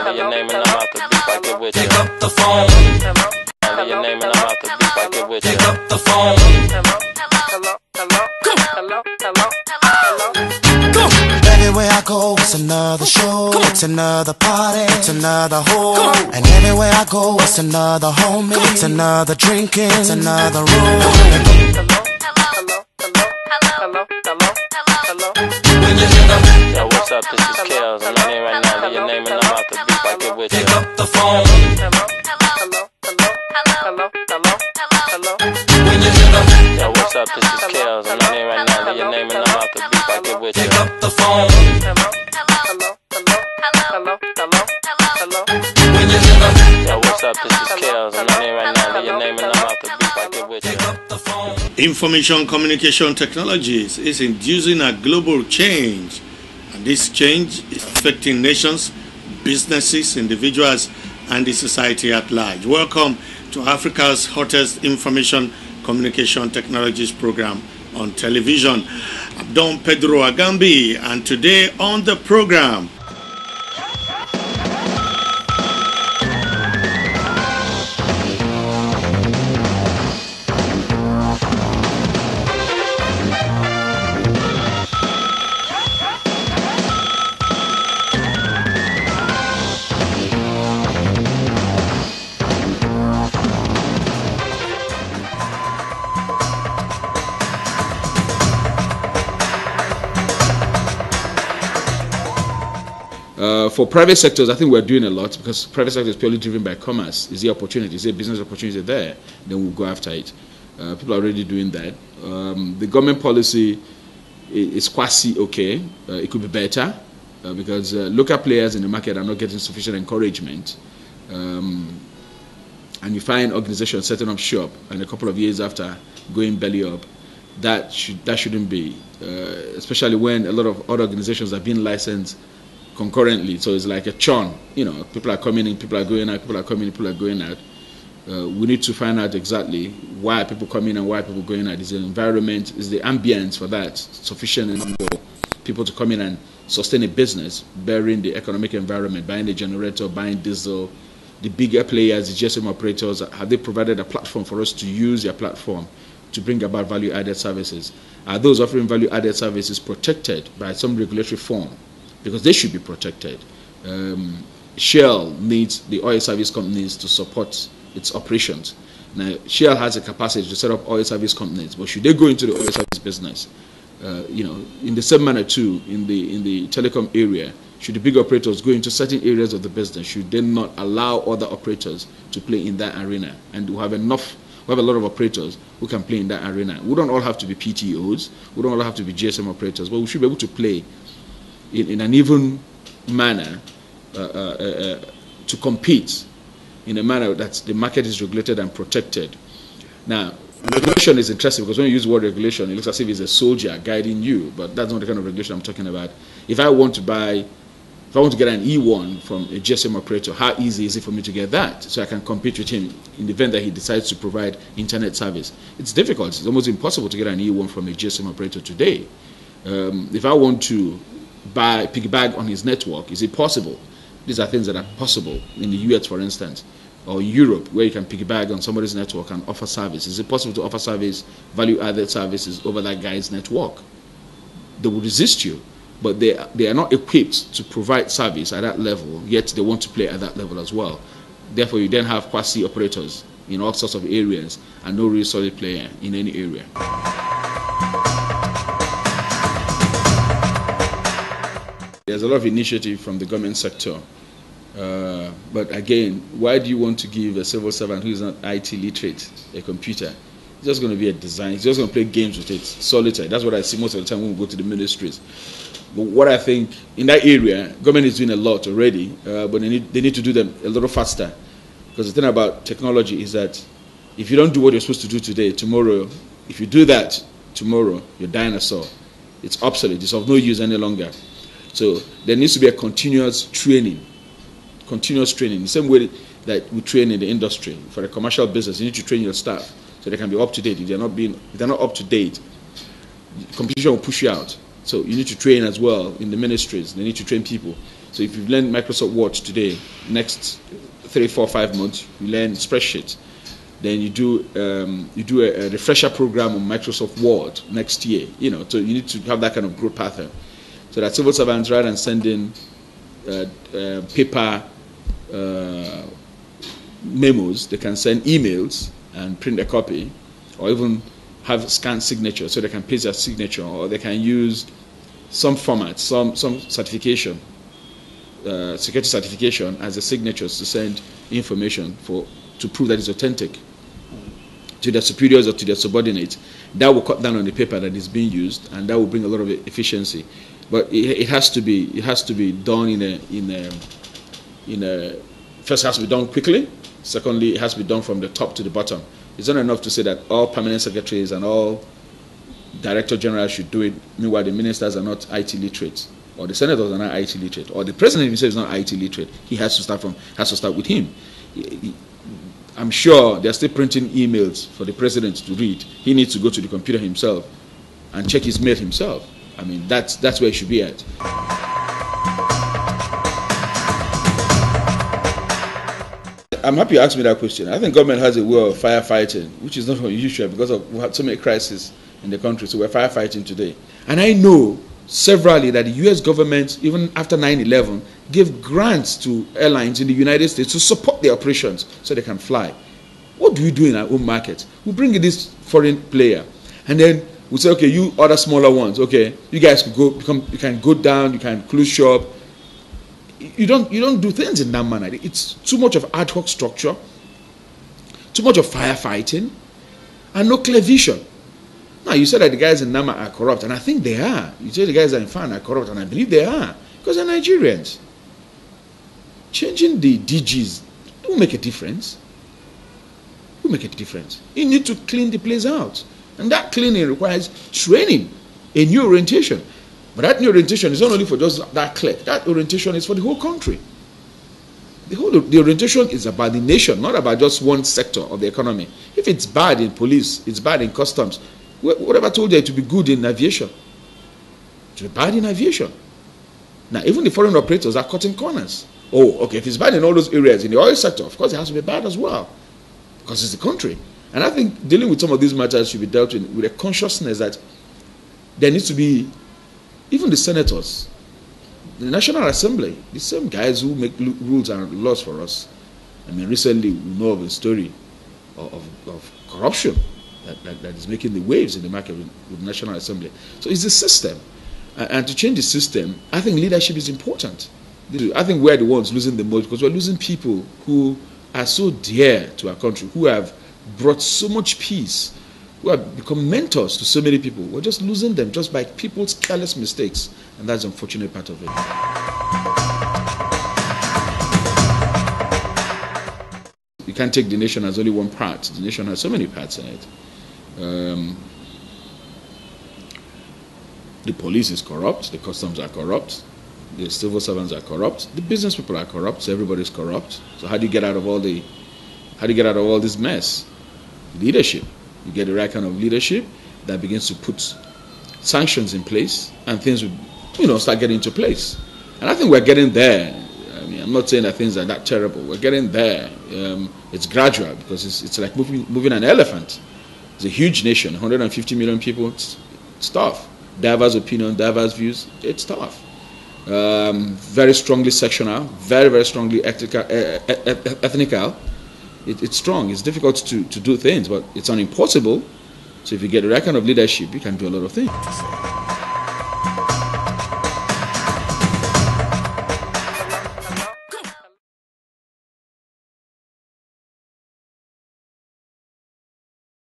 leave your name and I'm out the beef, I get with you. Pick up the phone. Leave your name and I'm out the beef, I get with you. Pick up the phone. Everywhere I go, it's another show, it's another party, it's another hoe. And everywhere I go, it's another homie, it's another drinking, it's another room. Yo, what's up? This is Kales. I'm in here right now. Leave your name and I'm out the beef, I get with you. Pick up the phone. Yo, what's up? This is Kales. I'm in here right now. Leave your name and I'm out the beef, I get with you. Pick up the phone. Yo, what's up? This is Kales. I'm in here right now. Leave your name and I'm out the beef, I get with you. Pick up the phone. Information communication technologies is inducing a global change, and this change is affecting nations, businesses, individuals, and the society at large. Welcome to Africa's hottest information communication technologies program on television. I'm DonPedroAganbi, and today on the program, for private sectors, I think we're doing a lot because private sector is purely driven by commerce. Is the opportunity? Is there business opportunity there? Then we'll go after it. People are already doing that. The government policy is quasi okay. It could be better because local players in the market are not getting sufficient encouragement. And you find organizations setting up shop, and a couple of years after going belly up, that shouldn't be, especially when a lot of other organizations are being licensed concurrently. So it's like a churn. You know, people are coming in, people are going out, people are coming in, people are going out. We need to find out exactly why people come in and why people going out. Is the environment, is the ambience for that sufficient for people to come in and sustain a business, bearing the economic environment, buying the generator, buying diesel. The bigger players, the GSM operators, have they provided a platform for us to use their platform to bring about value-added services? Are those offering value-added services protected by some regulatory form? Because they should be protected. Shell needs the oil service companies to support its operations. Now, Shell has a capacity to set up oil service companies, but should they go into the oil service business? In the same manner too, in the telecom area, should the big operators go into certain areas of the business? Should they not allow other operators to play in that arena? And we have a lot of operators who can play in that arena. We don't all have to be PTOs. We don't all have to be GSM operators, but we should be able to play in an even manner to compete in a manner that the market is regulated and protected. Now, regulation is interesting because when you use the word regulation, it looks as if it's a soldier guiding you, but that's not the kind of regulation I'm talking about. If I want to get an E1 from a GSM operator, how easy is it for me to get that so I can compete with him in the event that he decides to provide internet service? It's difficult. It's almost impossible to get an E1 from a GSM operator today. If I want to piggyback on his network, is it possible? These are things that are possible in the US, for instance, or Europe, where you can piggyback on somebody's network and offer service. Is it possible to offer service, value-added services over that guy's network? They will resist you, but they are not equipped to provide service at that level, yet they want to play at that level as well. Therefore, you then have quasi operators in all sorts of areas and no real solid player in any area. There's a lot of initiative from the government sector. But again, why do you want to give a civil servant who is not IT literate a computer? It's just going to be a design. It's just going to play games with it, solitaire. That's what I see most of the time when we go to the ministries. But what I think in that area, government is doing a lot already, but they need to do them a little faster. Because the thing about technology is that if you don't do what you're supposed to do today, tomorrow, if you do that tomorrow, you're a dinosaur. It's obsolete. It's of no use any longer. So there needs to be a continuous training. The same way that we train in the industry. For a commercial business, you need to train your staff so they can be up to date. If they're not up to date, competition will push you out. So you need to train as well in the ministries. They need to train people. So if you've learned Microsoft Word today, next 3, 4, 5 months, you learn spreadsheets. Then you do a refresher program on Microsoft Word next year. So you need to have that kind of growth pattern, so that civil servants, rather than sending paper memos, they can send emails and print a copy, or even have scanned signature, so they can paste their signature, or they can use some format, some certification, security certification as the signatures to send information to prove that it's authentic to their superiors or to their subordinates. That will cut down on the paper that is being used, and that will bring a lot of efficiency. But it has to be done first it has to be done quickly. Secondly, it has to be done from the top to the bottom. It's not enough to say that all permanent secretaries and all director generals should do it. Meanwhile, the ministers are not IT literate, or the senators are not IT literate, or the president himself is not IT literate. He has to start with him. I'm sure they're still printing emails for the president to read. He needs to go to the computer himself and check his mail himself. I mean, that's where he should be at. I'm happy you asked me that question. I think government has a way of firefighting, which is not unusual because we have so many crises in the country. So we're firefighting today. And I know severally that the U.S. government, even after 9/11, gave grants to airlines in the United States to support their operations so they can fly. What do we do in our own market? We bring in this foreign player, and then we say, okay, you other smaller ones, okay, you guys could you can go down, you can close shop. You don't do things in that manner. It's too much of ad hoc structure, too much of firefighting, and no clear vision. Now, you said that the guys in Nama are corrupt, and I think they are. You say the guys in Fan are corrupt, and I believe they are, because they're Nigerians. Changing the DGs will make a difference. Will make a difference. You need to clean the place out, and that cleaning requires training, a new orientation. But that new orientation is not only for just that clerk. That orientation is for the whole country. The orientation is about the nation, not about just one sector of the economy. If it's bad in police, it's bad in customs. Whatever told you to be good in aviation, to be bad in aviation. Now, even the foreign operators are cutting corners. Oh, okay, if it's bad in all those areas, in the oil sector, of course it has to be bad as well, because it's the country. And I think dealing with some of these matters should be dealt with a consciousness that there needs to be, even the senators, the National Assembly, the same guys who make rules and laws for us. I mean, recently we know of a story of corruption that is making the waves in the market with the National Assembly. So it's the system. And to change the system, I think leadership is important. I think we're the ones losing the most, because we're losing people who are so dear to our country, who have brought so much peace, who have become mentors to so many people. We're just losing them just by people's careless mistakes. And that's the unfortunate part of it. You can't take the nation as only one part. The nation has so many parts in it. The police is corrupt, the customs are corrupt, the civil servants are corrupt, the business people are corrupt, so everybody's corrupt. So how do you get out of all this mess? Leadership. You get the right kind of leadership that begins to put sanctions in place, and things will, start getting into place. And I think we're getting there. I mean, I'm not saying that things are that terrible. We're getting there. It's gradual, because it's like moving an elephant. It's a huge nation, 150 million people. It's tough. Diverse opinion, diverse views. It's tough. Very strongly sectional, very, very strongly ethnical. It's strong. It's difficult to do things, but it's not impossible. So if you get the right kind of leadership, you can do a lot of things.